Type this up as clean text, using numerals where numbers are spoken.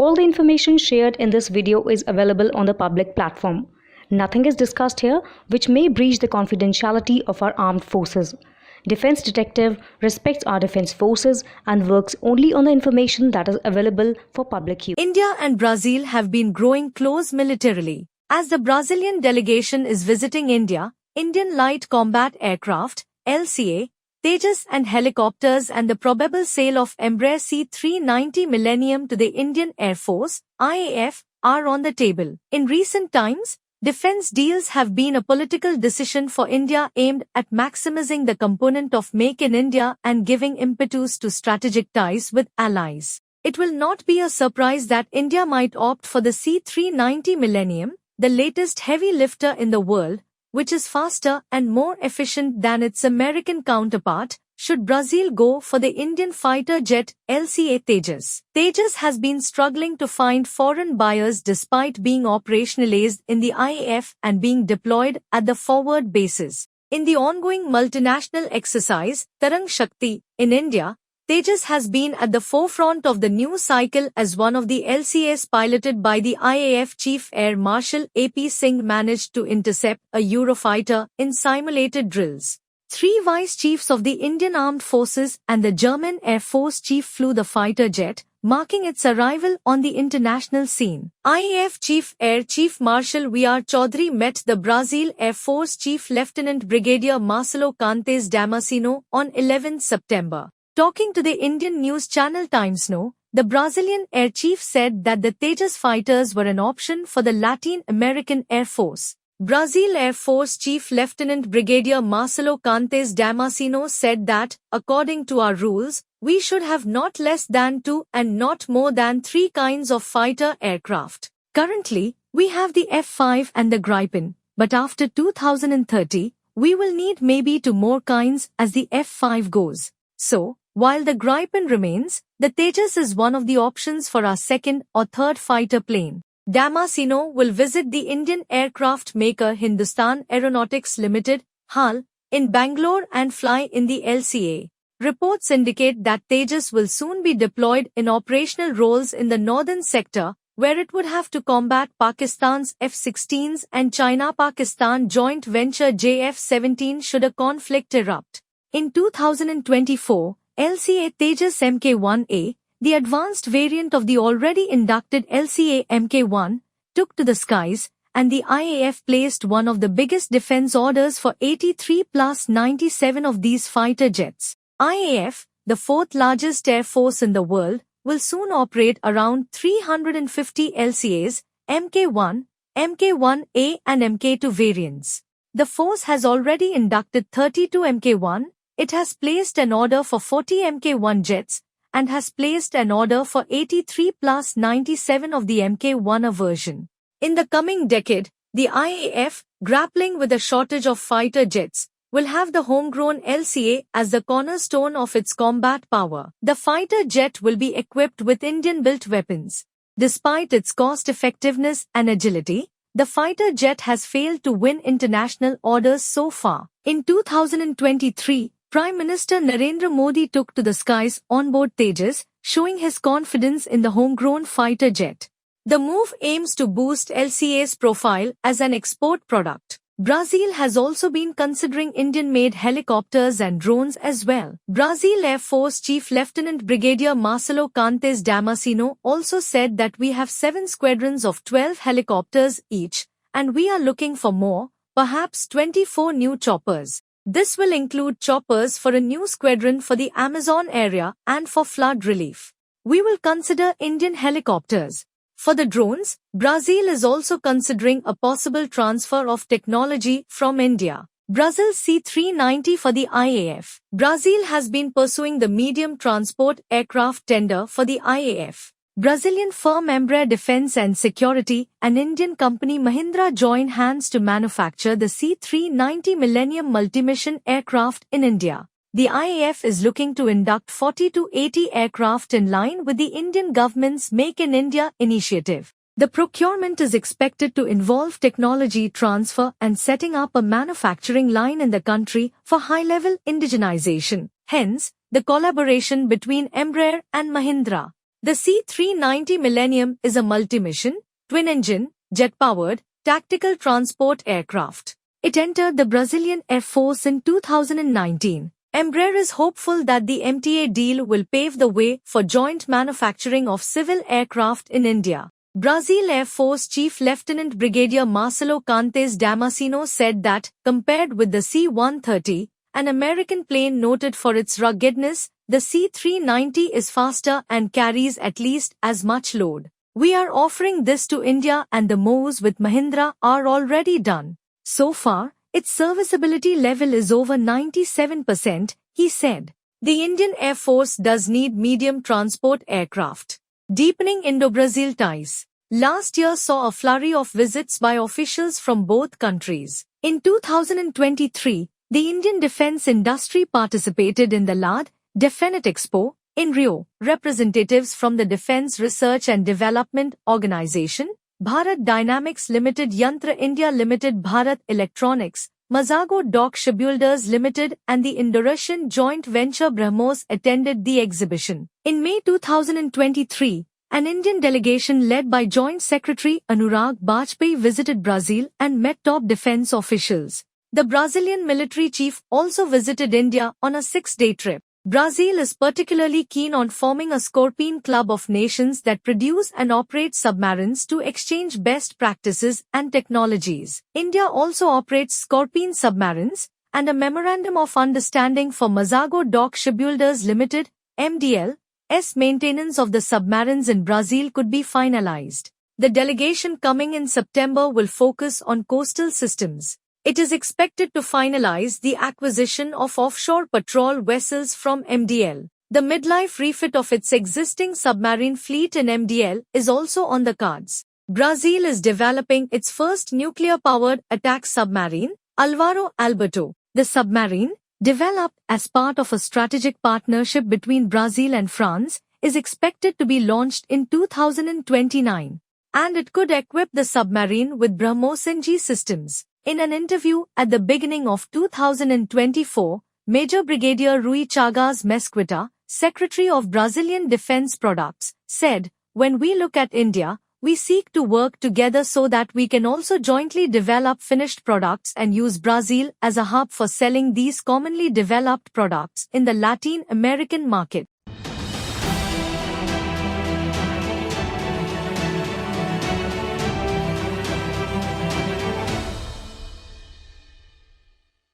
All the information shared in this video is available on the public platform. Nothing is discussed here which may breach the confidentiality of our armed forces. Defense Detective respects our defense forces and works only on the information that is available for public use. India and Brazil have been growing close militarily. As the Brazilian delegation is visiting India, Indian Light Combat Aircraft, LCA, Tejas and helicopters and the probable sale of Embraer C-390 Millennium to the Indian Air Force, IAF, are on the table. In recent times, defense deals have been a political decision for India aimed at maximizing the component of Make in India and giving impetus to strategic ties with allies. It will not be a surprise that India might opt for the C-390 Millennium, the latest heavy lifter in the world, which is faster and more efficient than its American counterpart, should Brazil go for the Indian fighter jet LCA Tejas. Tejas has been struggling to find foreign buyers despite being operationalized in the IAF and being deployed at the forward bases. In the ongoing multinational exercise, Tarang Shakti, in India, Tejas has been at the forefront of the news cycle as one of the LCAs piloted by the IAF Chief Air Marshal AP Singh managed to intercept a Eurofighter in simulated drills. 3 vice chiefs of the Indian Armed Forces and the German Air Force chief flew the fighter jet, marking its arrival on the international scene. IAF Chief Air Chief Marshal VR Chaudhary met the Brazil Air Force Chief Lieutenant Brigadier Marcelo Cantes Damasceno on 11 September. Talking to the Indian news channel Times Now, the Brazilian Air Chief said that the Tejas fighters were an option for the Latin American Air Force. Brazil Air Force Chief Lieutenant Brigadier Marcelo Cantes Damasceno said that, according to our rules, we should have not less than 2 and not more than 3 kinds of fighter aircraft. Currently, we have the F-5 and the Gripen, but after 2030, we will need maybe 2 more kinds as the F-5 goes. So, while the Gripen remains, the Tejas is one of the options for our second or third fighter plane. Damasceno will visit the Indian aircraft maker Hindustan Aeronautics Limited, HAL, in Bangalore and fly in the LCA. Reports indicate that Tejas will soon be deployed in operational roles in the northern sector, where it would have to combat Pakistan's F-16s and China-Pakistan joint venture JF-17 should a conflict erupt. In 2024, LCA Tejas Mk1A, the advanced variant of the already inducted LCA Mk1, took to the skies, and the IAF placed one of the biggest defense orders for 83 plus 97 of these fighter jets. IAF, the 4th largest air force in the world, will soon operate around 350 LCAs, Mk1, Mk1A and Mk2 variants. The force has already inducted 32 Mk1, it has placed an order for 40 Mk1 jets, and has placed an order for 83 plus 97 of the Mk1A version. In the coming decade, the IAF, grappling with a shortage of fighter jets, will have the homegrown LCA as the cornerstone of its combat power. The fighter jet will be equipped with Indian-built weapons. Despite its cost-effectiveness and agility, the fighter jet has failed to win international orders so far. In 2023, Prime Minister Narendra Modi took to the skies on board Tejas, showing his confidence in the homegrown fighter jet. The move aims to boost LCA's profile as an export product. Brazil has also been considering Indian-made helicopters and drones as well. Brazil Air Force Chief Lieutenant Brigadier Marcelo Cantes Damasceno also said that we have 7 squadrons of 12 helicopters each, and we are looking for more, perhaps 24 new choppers. This will include choppers for a new squadron for the Amazon area and for flood relief. We will consider Indian helicopters. For the drones, Brazil is also considering a possible transfer of technology from India. Brazil C-390 for the IAF. Brazil has been pursuing the medium transport aircraft tender for the IAF. Brazilian firm Embraer Defense and Security and Indian company Mahindra join hands to manufacture the C-390 Millennium multi-mission aircraft in India. The IAF is looking to induct 40 to 80 aircraft in line with the Indian government's Make in India initiative. The procurement is expected to involve technology transfer and setting up a manufacturing line in the country for high-level indigenization. Hence, the collaboration between Embraer and Mahindra. The C-390 Millennium is a multi-mission, twin-engine, jet-powered, tactical transport aircraft. It entered the Brazilian Air Force in 2019. Embraer is hopeful that the MTA deal will pave the way for joint manufacturing of civil aircraft in India. Brazil Air Force Chief Lieutenant Brigadier Marcelo Cantes Damasceno said that, compared with the C-130, an American plane noted for its ruggedness, the C-390 is faster and carries at least as much load. We are offering this to India and the moves with Mahindra are already done. So far, its serviceability level is over 97%, he said. The Indian Air Force does need medium transport aircraft. Deepening Indo-Brazil ties. Last year saw a flurry of visits by officials from both countries. In 2023, the Indian defence industry participated in the LAD Defenet Expo in Rio. Representatives from the Defence Research and Development Organisation, Bharat Dynamics Limited, Yantra India Limited, Bharat Electronics, Mazago Dock Shipbuilders Limited and the Indo-Russian joint venture BrahMos attended the exhibition. In May 2023, an Indian delegation led by Joint Secretary Anurag Bajpai visited Brazil and met top defence officials. The Brazilian military chief also visited India on a 6-day trip. Brazil is particularly keen on forming a Scorpene Club of nations that produce and operate submarines to exchange best practices and technologies. India also operates Scorpene submarines, and a Memorandum of Understanding for Mazago Dock Shipbuilders Limited, MDL's maintenance of the submarines in Brazil could be finalized. The delegation coming in September will focus on coastal systems. It is expected to finalize the acquisition of offshore patrol vessels from MDL. The midlife refit of its existing submarine fleet in MDL is also on the cards. Brazil is developing its first nuclear-powered attack submarine, Alvaro Alberto. The submarine, developed as part of a strategic partnership between Brazil and France, is expected to be launched in 2029. And it could equip the submarine with BrahMos NG systems. In an interview at the beginning of 2024, Major Brigadier Rui Chagas Mesquita, Secretary of Brazilian Defense Products, said, "When we look at India, we seek to work together so that we can also jointly develop finished products and use Brazil as a hub for selling these commonly developed products in the Latin American market."